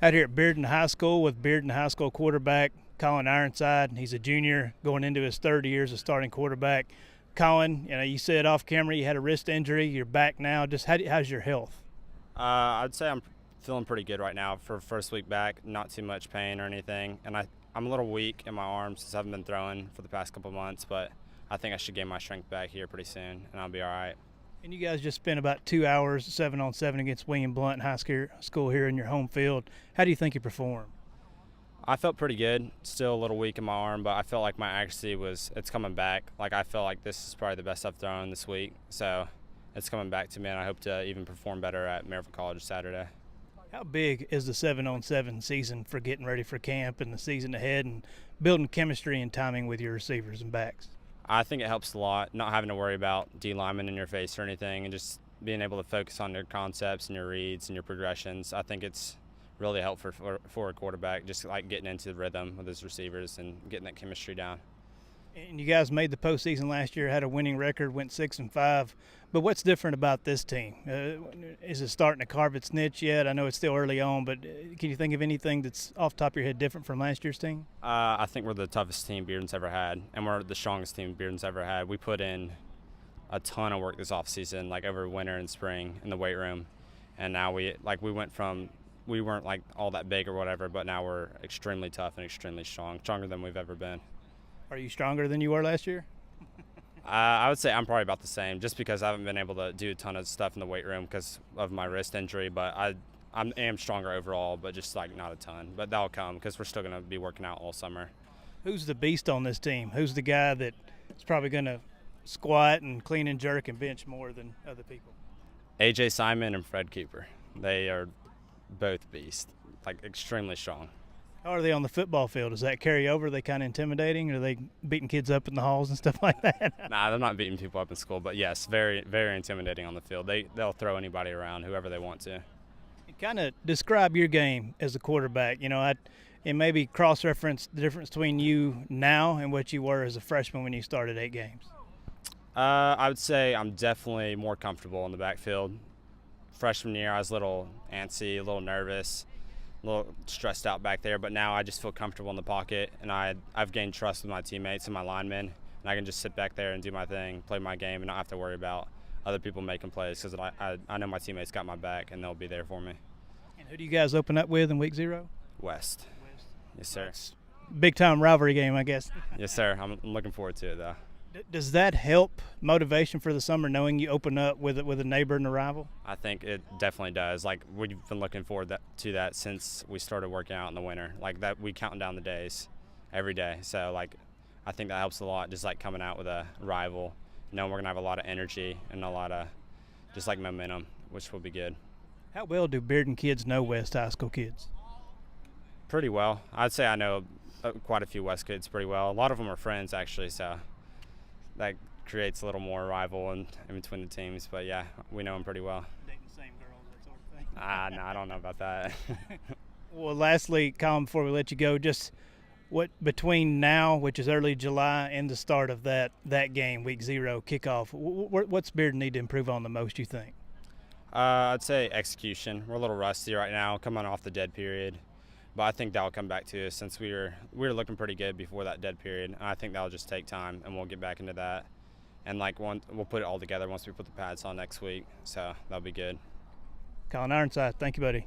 Out here at Bearden High School with Bearden High School quarterback Collin Ironside. He's a junior going into his third year as a starting quarterback. Collin, you said off camera you had a wrist injury. You're back now. Just how's your health? I'd say I'm feeling pretty good right now for first week back. Not too much pain or anything, and I'm a little weak in my arms since I haven't been throwing for the past couple months, but I think I should gain my strength back here pretty soon, and I'll be all right. And you guys just spent about 2 hours 7-on-7 against William Blount High School here in your home field. How do you think you performed? I felt pretty good. Still a little weak in my arm, but I felt like my accuracy it's coming back. Like I feel like this is probably the best I've thrown this week, so it's coming back to me, and I hope to even perform better at Maryville College Saturday. How big is the 7-on-7 season for getting ready for camp and the season ahead and building chemistry and timing with your receivers and backs? I think it helps a lot, not having to worry about D linemen in your face or anything, and just being able to focus on your concepts and your reads and your progressions. I think it's really helpful for a quarterback, just like getting into the rhythm with his receivers and getting that chemistry down. And you guys made the postseason last year, had a winning record, went 6-5. But what's different about this team? Is it starting to carve its niche yet? I know it's still early on, but can you think of anything that's off the top of your head different from last year's team? I think we're the toughest team Bearden's ever had, and we're the strongest team Bearden's ever had. We put in a ton of work this offseason, like over winter and spring in the weight room, and now we weren't like all that big or whatever, but now we're extremely tough and extremely strong, stronger than we've ever been. Are you stronger than you were last year? I would say I'm probably about the same, just because I haven't been able to do a ton of stuff in the weight room because of my wrist injury. But I am stronger overall, but just like not a ton. But that'll come because we're still going to be working out all summer. Who's the beast on this team? Who's the guy that is probably going to squat and clean and jerk and bench more than other people? AJ Simon and Fred Cooper. They are both beasts, like extremely strong. How are they on the football field? Does that carry over? Are they kind of intimidating? Are they beating kids up in the halls and stuff like that? Nah, they're not beating people up in school, but yes, very, very intimidating on the field. They'll throw anybody around, whoever they want to. Kind of describe your game as a quarterback. And maybe cross-reference the difference between you now and what you were as a freshman when you started 8 games. I would say I'm definitely more comfortable in the backfield. Freshman year, I was a little antsy, a little nervous, a little stressed out back there, but now I just feel comfortable in the pocket, and I've gained trust with my teammates and my linemen, and I can just sit back there and do my thing, play my game, and not have to worry about other people making plays because I know my teammates got my back, and they'll be there for me. And who do you guys open up with in week 0? West. Yes, sir. Big-time rivalry game, I guess. Yes, sir. I'm looking forward to it, though. Does that help motivation for the summer, knowing you open up with a neighbor and a rival? I think it definitely does. Like, we've been looking forward to that since we started working out in the winter. Like, that we counting down the days every day. So, like, I think that helps a lot, just, like, coming out with a rival. Knowing we're going to have a lot of energy and a lot of just, like, momentum, which will be good. How well do Bearden kids know West High School kids? Pretty well. I'd say I know quite a few West kids pretty well. A lot of them are friends, actually, so that creates a little more rival in between the teams. But, yeah, we know them pretty well. Dating the same girls, that sort of thing? No, I don't know about that. Well, lastly, Colin, before we let you go, just what between now, which is early July, and the start of that game, week 0, kickoff, what's Bearden need to improve on the most, you think? I'd say execution. We're a little rusty right now, coming off the dead period. But I think that'll come back to us since we were looking pretty good before that dead period. And I think that'll just take time, and we'll get back into that. And we'll put it all together once we put the pads on next week. So that'll be good. Collin Ironside, thank you, buddy.